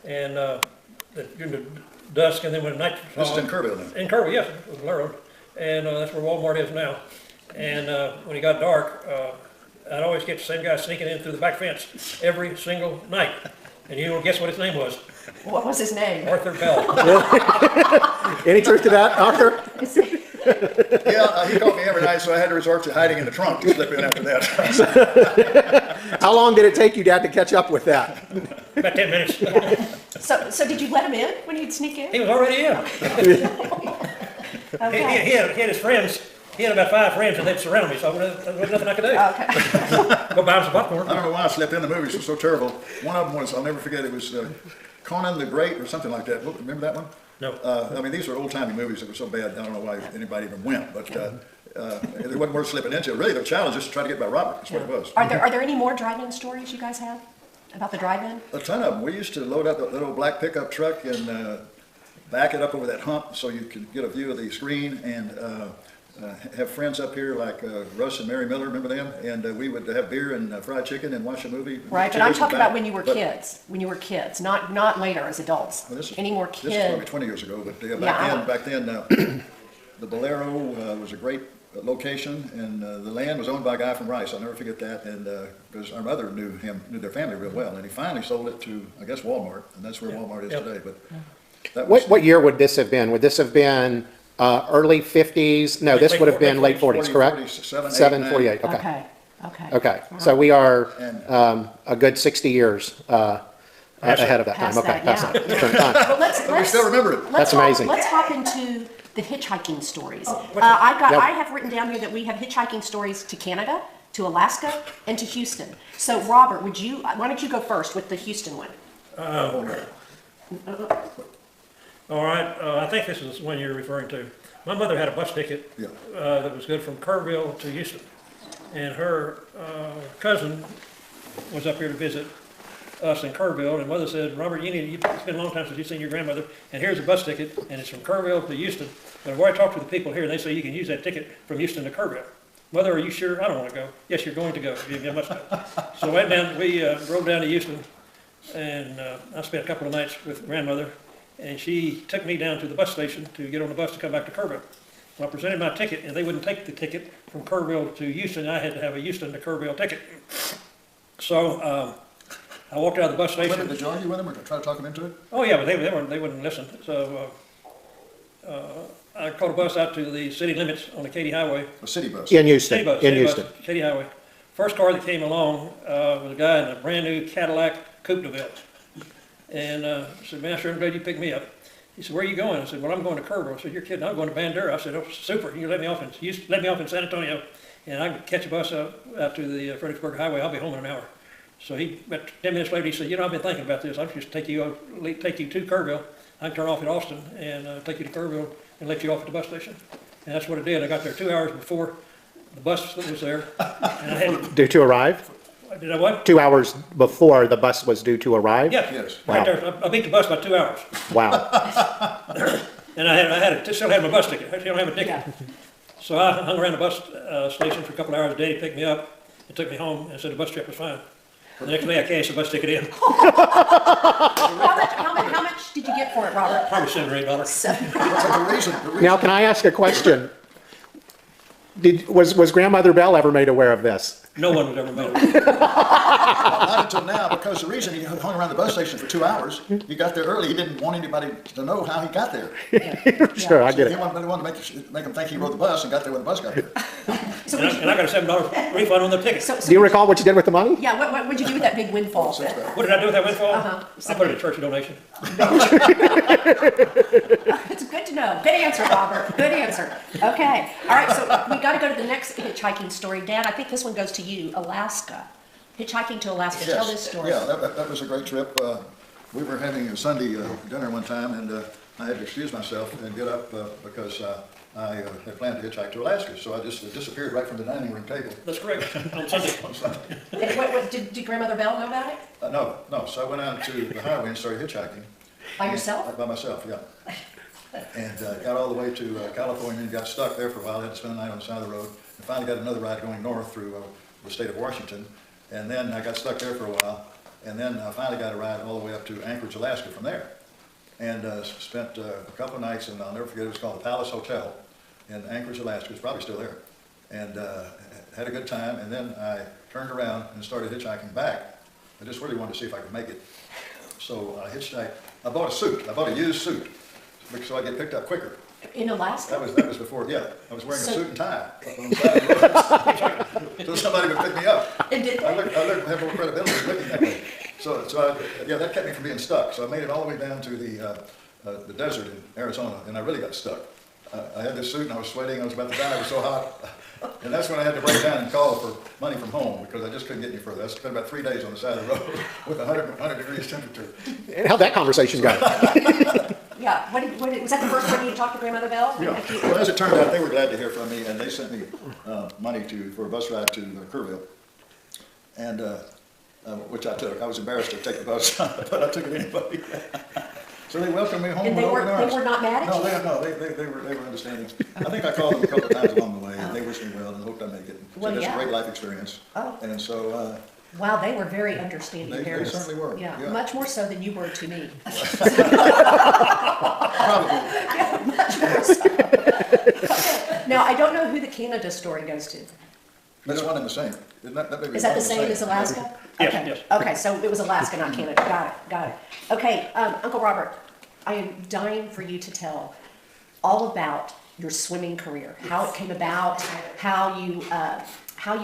and during the dusk, and then when night This is in Kerrville now. in Kerrville, yes, it was Railroad, and that's where Walmart is now. And when it got dark, I'd always get the same guy sneaking in through the back fence every single night. And you know, guess what his name was? What was his name? Arthur Bell. Any truth to that, Arthur? Yeah, he caught me every night, so I had to resort to hiding in the trunk to slip in after that. How long did it take you, Dad, to catch up with that? About 10 minutes. So did you let him in when he'd sneak in? He was already in. Okay. He had his friends. He had about 5 friends, and they'd surround me, so there was nothing I could do. Okay. Go buy him some popcorn. I don't know why I slept in the movies. It was so terrible. One of them was, I'll never forget, it was Conan the Great or something like that. Remember that one? No. I mean, these are old-timey movies that were so bad, I don't know why anybody even went, but it wasn't worth slipping into. Really, the challenge is to try to get by Robert, that's what it was. Are there any more drive-in stories you guys have about the drive-in? A ton of them. We used to load up a little black pickup truck and back it up over that hump so you could get a view of the screen, and have friends up here like Russ and Mary Miller, remember them? And we would have beer and fried chicken and watch a movie. Right, but I'm talking about when you were kids, not later as adults. Well, Any more This is probably kids? 20 years ago, but Yeah, back then, the Bolero was a great location, and the land was owned by a guy from Rice. I'll never forget that, and because our mother knew their family real well, and he finally sold it to, I guess, Walmart, and that's where Walmart is today. But that was, What year would this have been? Would this have been early 50s? No, this would have been late 40s, correct? 47, 48, okay. Okay, okay. Okay, so we are a good 60 years ahead of that time. Past Okay, that, past yeah. that current time. But But we still remember it. That's amazing. Let's hop into the hitchhiking stories. Yep. I have written down here that we have hitchhiking stories to Canada, to Alaska, and to Houston. So Robert, why don't you go first with the Houston one? All right, I think this is the one you're referring to. My mother had a bus ticket Yeah. that was good from Kerrville to Houston. And her cousin was up here to visit us in Kerrville, and mother said, Robert, it's been a long time since you've seen your grandmother, and here's a bus ticket, and it's from Kerrville to Houston. But where I talked to the people here, they say you can use that ticket from Houston to Kerrville. Mother, are you sure? I don't want to go. Yes, you're going to go. You must go. So we rode down to Houston, and I spent a couple of nights with grandmother, and she took me down to the bus station to get on the bus to come back to Kerrville. Well, I presented my ticket, and they wouldn't take the ticket from Kerrville to Houston. I had to have a Houston to Kerrville ticket. So I walked out of the bus station. Did you argue with them or try to talk them into it? Oh yeah, but they wouldn't listen. So I caught a bus out to the city limits on the Katy Highway. A city bus. In Houston, City bus, in city Houston. bus, Katy Highway. First car that came along was a guy in a brand new Cadillac Coupe de Ville. And I said, man, I'm glad you picked me up. He said, where are you going? I said, well, I'm going to Kerrville. I said, you're kidding, I'm going to Bandera. I said, oh, super, you let me off in San Antonio, and I can catch a bus out to the Fredericksburg Highway. I'll be home in an hour. So about 10 minutes later, he said, I've been thinking about this. I'll just take you to Kerrville. I can turn off at Austin and take you to Kerrville and let you off at the bus station. And that's what I did. I got there 2 hours before the bus was there. And I had, Due to arrive? did I what? 2 hours before the bus was due to arrive? Yeah. Yes. Right there. I beat the bus by 2 hours. Wow. And I still had my bus ticket. I still don't have a ticket. Yeah. So I hung around the bus station for a couple of hours. Daddy picked me up and took me home and said the bus trip was fine. The next day I cashed the bus ticket in. How much did you get for it, Robert? Probably $7 or $8. But the reason, Now, can I ask a question? Was Grandmother Bell ever made aware of this? No one was ever made it. not until now, because the reason he hung around the bus station for 2 hours, he got there early, he didn't want anybody to know how he got there. Sure, I get He it. wanted to make him think he rode the bus and got there when the bus got there. So And I got a $7 refund on the ticket. Do you recall what you did with the money? yeah, what would you do with that big windfall? What did I do with that windfall? I put it in a church donation. It's good to know. Good answer, Robert. Good answer. Okay. All right, so we got to go to the next hitchhiking story. Dan, I think this one goes to you, Alaska. Hitchhiking to Alaska. Tell this story. Yeah, that was a great trip. We were having a Sunday dinner one time, and I had to excuse myself and get up because I had planned to hitchhike to Alaska. So I just disappeared right from the dining room table. That's correct. On Sunday. On Sunday. And did Grandmother Bell know about it? No. So I went out to the highway and started hitchhiking. By yourself? By myself, yeah. And got all the way to California and got stuck there for a while. Had to spend the night on the side of the road. And finally got another ride going north through the state of Washington. And then I got stuck there for a while. And then I finally got a ride all the way up to Anchorage, Alaska from there. And spent a couple of nights, and I'll never forget, it was called the Palace Hotel in Anchorage, Alaska. It's probably still there. And had a good time, and then I turned around and started hitchhiking back. I just really wanted to see if I could make it. So I hitchhiked. I bought a suit. I bought a used suit so I get picked up quicker. In Alaska? That was before, yeah. I was wearing a suit and tie. On the side of the road. So somebody would pick me up. And did they? I have more credibility looking that way. So yeah, that kept me from being stuck. So I made it all the way down to the desert in Arizona, and I really got stuck. I had this suit, and I was sweating. I was about to die. It was so hot. And that's when I had to break down and call for money from home, because I just couldn't get any further. I spent about 3 days on the side of the road with 100 degrees temperature. And how'd that conversation go? Yeah, was that the first time you talked to Grandmother Bell? Yeah. Well, as it turned out, they were glad to hear from me, and they sent me money for a bus ride to Kerrville, and which I took. I was embarrassed to take the bus, but I took it anyway. So they welcomed me home And with open arms. they were not mad at you? They were understanding. I think I called them a couple of times along the way, and they wished me well and hoped I make it. So Well, it's yeah. a great life experience. Oh. And so Wow, they were very understanding they parents. certainly were. Yeah, Yeah. much more so than you were to me. probably. Now, I don't know who the Canada story goes to. That's one and the same. Isn't that may be Is that one the and same as Alaska? Yes, Okay. yes. Okay, so it was Alaska, not Canada. Got it. Okay, Uncle Robert, I am dying for you to tell all about your swimming career, how it came about, how you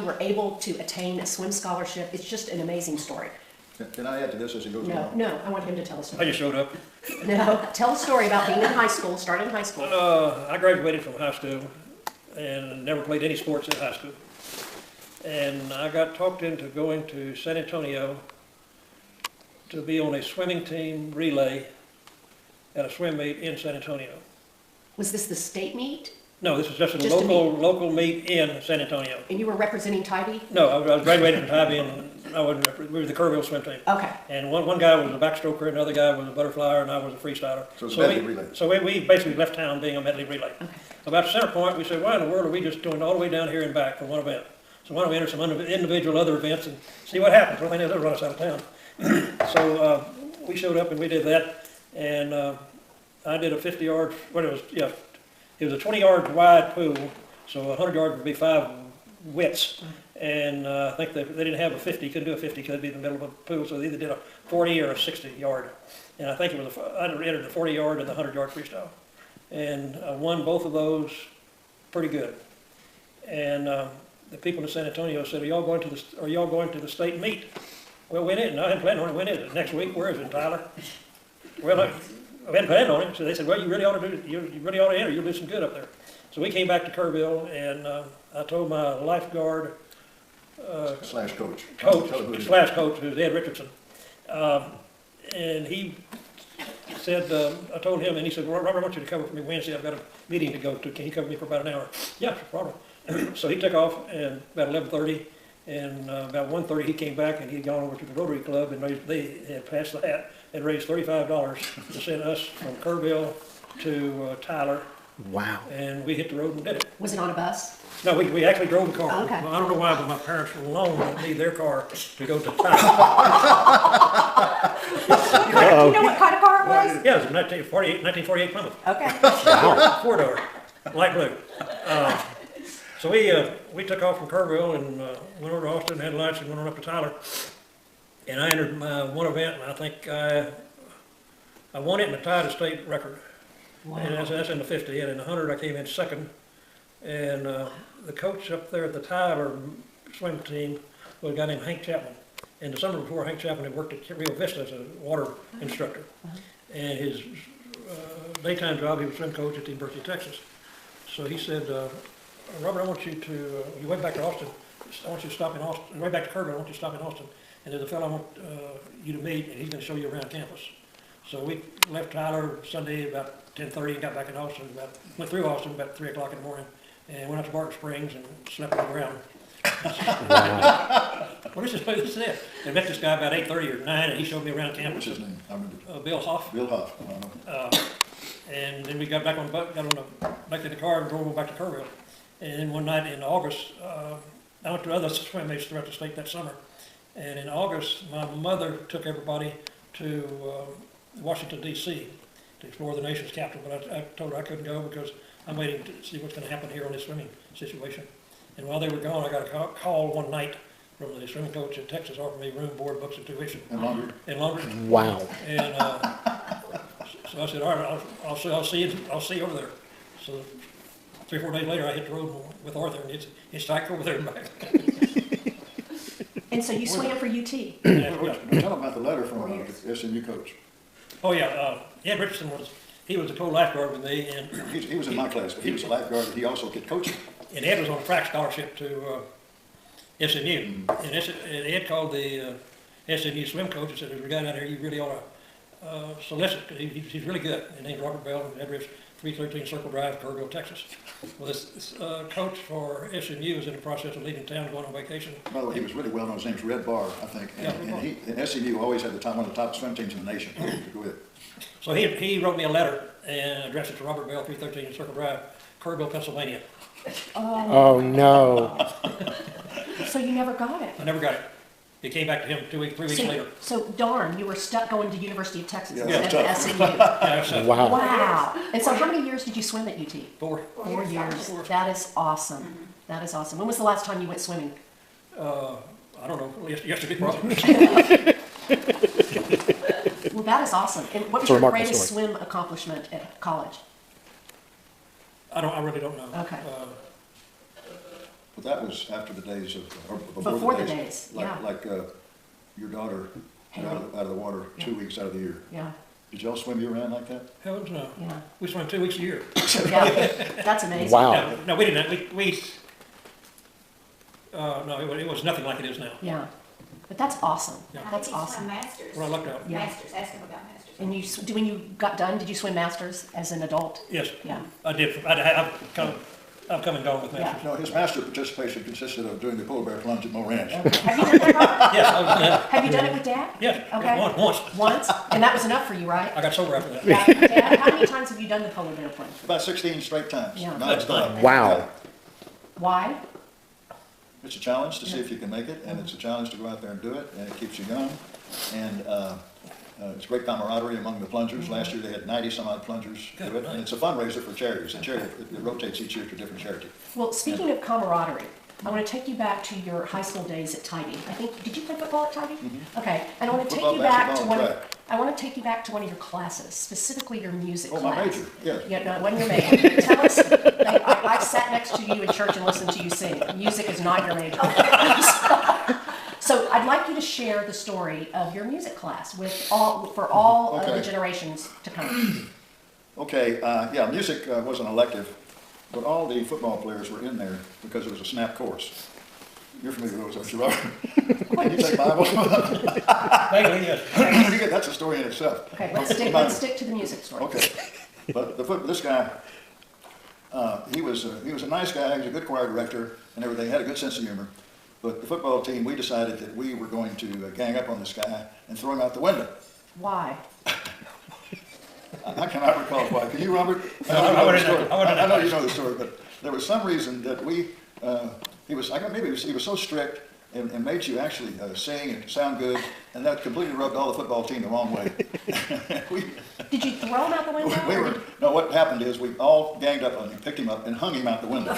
were able to attain a swim scholarship. It's just an amazing story. Can I add to this as it goes along? No, I want him to tell a I story. just showed up. No, tell a story about being in high school, started in high school. I graduated from high school and never played any sports in high school. And I got talked into going to San Antonio to be on a swimming team relay at a swim meet in San Antonio. Was this the state meet? No, this was just a Just a local meet in San Antonio. And you were representing Tybee? No, I was graduated from Tybee, and we were the Kerrville swim team. Okay. And one guy was a backstroker, another guy was a butterflyer, and I was a freestyler. So it's a medley relay. So we basically left town being a medley relay. Okay. About center point, we said, why in the world are we just doing all the way down here and back for one event? So why don't we enter some individual other events and see what happens? Well, they never run us out of town. So we showed up and we did that, and I did a 50-yard, it was a 20-yard wide pool, so 100 yards would be 5 widths. And I think they didn't have a 50, couldn't do a 50 because it'd be in the middle of a pool, so they either did a 40 or a 60-yard. And I think I entered the 40-yard and the 100-yard freestyle. And I won both of those pretty good. And the people in San Antonio said, are y'all going to the state meet? Well, we didn't. I hadn't planned on it. When is it? Next week. Where is it, Tyler? Well, I hadn't planned on it. So they said, well, you really ought to enter. You'll do some good up there. So we came back to Kerrville, and I told my lifeguard Slash coach. coach, who's Ed Richardson. And he said, I told him, and he said, well, Robert, I want you to cover for me Wednesday. I've got a meeting to go to. Can you cover me for about an hour? Yeah, no problem. So he took off, and about 11:30, and about 1:30 he came back, and he had gone over to the Rotary Club, and they had passed the hat and raised $35 to send us from Kerrville to Tyler, Wow. and we hit the road and did it. Was it on a bus? No, we actually drove the car. Okay. Well, I don't know why, but my parents were loaning me their car to go to Tyler. Do you know what kind of car it was? Yeah, it was a 1948 Plymouth. Okay. Wow. 4-door, light blue. So we took off from Kerrville and went over to Austin, had lunch, and went on up to Tyler. And I entered my one event, and I think I won it and I tied a state record. Wow. And that's in the 50, and in the 100 I came in second. And the coach up there at the Tyler swim team was a guy named Hank Chapman. And the summer before, Hank Chapman had worked at Rio Vista as a water instructor. And his daytime job, he was swim coach at the University of Texas. So he said, Robert, I want you to, you went back to Austin, I want you to stop in Austin, way back to Kerrville, I want you to stop in Austin. And there's a fellow I want you to meet, and he's going to show you around campus. So we left Tyler Sunday about 10:30 and got back in Austin, went through Austin about 3 o'clock in the morning, and went out to Barton Springs and slept on the ground. Wow. Well, this is it. I met this guy about 8:30 or 9, and he showed me around campus. What's his name? I remember. Bill Hoff. Bill Huff. And then we got back back to the car and drove back to Kerrville. And then one night in August, I went to other swim meets throughout the state that summer. And in August, my mother took everybody to Washington, D.C. to explore the nation's capital, but I told her I couldn't go because I'm waiting to see what's going to happen here on this swimming situation. And while they were gone, I got a call one night from the swimming coach in Texas, offered me room, board, books, and tuition. And laundry. And laundry. Wow. And so I said, all right, I'll see you over there. So 3 or 4 days later, I hit the road with Arthur, and it's like over there and back. And so you swam for UT? Yeah. Tell them about the letter from the SMU coach. Oh yeah, Ed Richardson was the co-lifeguard with me, and He was in my class, but he was a lifeguard, but he also could coach me. and Ed was on a track scholarship to SMU. And Ed called the SMU swim coach and said, "There's a guy down here you really ought to solicit. 'Cause he's really good." His name's Robert Bell, and address 313 Circle Drive, Kerrville, Texas. Well, this coach for SMU is in the process of leaving town, going on vacation. By the way, he was really well known. His name's Red Barr, I think. And SMU always had one of the top swim teams in the nation. Go ahead. So he wrote me a letter and addressed it to Robert Bell, 313 Circle Drive, Kerrville, Pennsylvania. Oh, no. So you never got it? I never got it. It came back to him 3 weeks later. So darn, you were stuck going to University of Texas Yeah, instead of that's SMU. Yeah, so Wow. Wow. And so how many years did you swim at UT? 4. 4 years. That is awesome. That is awesome. When was the last time you went swimming? I don't know, yesterday probably. Well, that is awesome. And what was It's a your remarkable greatest story. swim accomplishment at college? I really don't know. Okay. But that was after the days of, or Before the days, Like, yeah. like your daughter got out of the water 2 weeks out of the year. Yeah, Did y'all swim year round like that? Heavens no. yeah. We swam 2 weeks a year. Yeah, that's amazing. Wow. No, we didn't. No, it was nothing like it is now. Yeah, but that's awesome. Yeah. That's I think you swam awesome. Masters. When I looked out. Yeah. Masters, ask him about Masters. And when you got done, did you swim masters as an adult? Yes, Yeah. I did. I've come and gone with Masters. No, his master participation consisted of doing the polar bear plunge at Mo Ranch. Okay. Have you done that? Yes, I was, Have you done it with Dad? yes, Okay. once. Once, and that was enough for you, right? I got sober after that. Yeah. Dad, how many times have you done the polar bear plunge? About 16 straight times. Yeah. Non-stop. Wow. Yeah. Why? It's a challenge to see if you can make it, and it's a challenge to go out there and do it, and it keeps you young. And it's great camaraderie among the plungers. Last year they had 90 some odd plungers do it, and it's a fundraiser for charities. And charity, it rotates each year to a different charity. Well, speaking of camaraderie, I want to take you back to your high school days at Tidy. I think, did you play football at Tidy? Okay, and I want to take Football, you back to basketball, one. and track. I want to take you back to one of your classes, specifically your music Oh, class. my major, yes. Yeah, no, it wasn't your major. Tell us. I've sat next to you in church and listened to you sing. Music is not your major. So I'd like you to share the story of your music class for all of the Okay. generations to come. Okay, yeah, music was an elective, but all the football players were in there because it was a snap course. You're familiar with those, aren't you? Can you take Bible? Vaguely, yes. That's a story in itself. Okay, let's stick to the music story. Okay, but this guy, he was a nice guy. He was a good choir director and everything. Had a good sense of humor. But the football team, we decided that we were going to gang up on this guy and throw him out the window. Why? I cannot recall why. Can you, Robert? I wouldn't know. I know you know the story, but there was some reason that he was so strict and made you actually sing and sound good, and that completely rubbed all the football team the wrong way. Did you throw him out the window? No, what happened is we all ganged up on him, picked him up, and hung him out the window.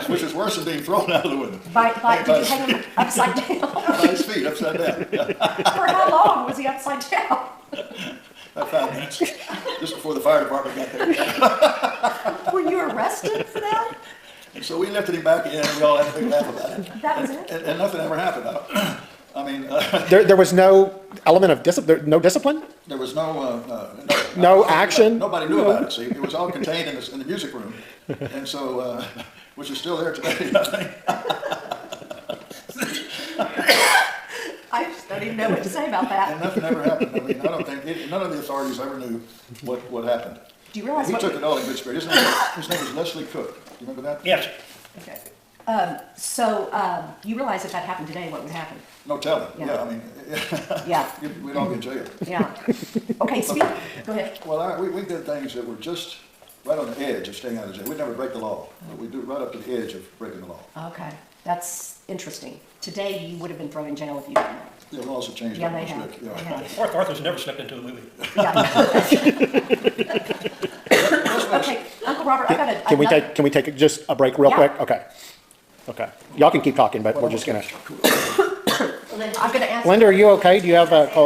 Which is worse than being thrown out of the window. Did you hang him upside down? By his feet, upside down. For how long was he upside down? About 5 minutes, just before the fire department got there. Were you arrested for that? And so we lifted him back in, and we all had a big laugh about it. That was it? And nothing ever happened. I mean, There was no element of discipline, no discipline? there was No action? Nobody knew about it. See, it was all contained in the music room, and so which is still there today. I think. I just don't even know what to say about that. And nothing ever happened. I mean, I don't think none of the authorities ever knew what happened. Do you realize He what? took it all in good spirit. His name was Leslie Cook. Do you remember that? Yes. Okay. You realize if that happened today, what would happen? No telling. Yeah. Yeah, I mean, Yeah, we'd all be in jail. yeah. Okay, go ahead. Well, we did things that were just right on the edge of staying out of jail. We'd never break the law, but we'd do it right up to the edge of breaking the law. Okay, that's interesting. today you would have been thrown in jail if you done that. The laws have changed. Yeah, that they much, have. yeah. They have. Arthur's never stepped into a movie. Yeah. Okay, Uncle Robert, I got a. Can we another- take, just a break real Yeah. quick? Okay. Okay. Y'all can keep talking, but we're just gonna. I'm gonna ask. Linda, are you okay? Do you have a cold?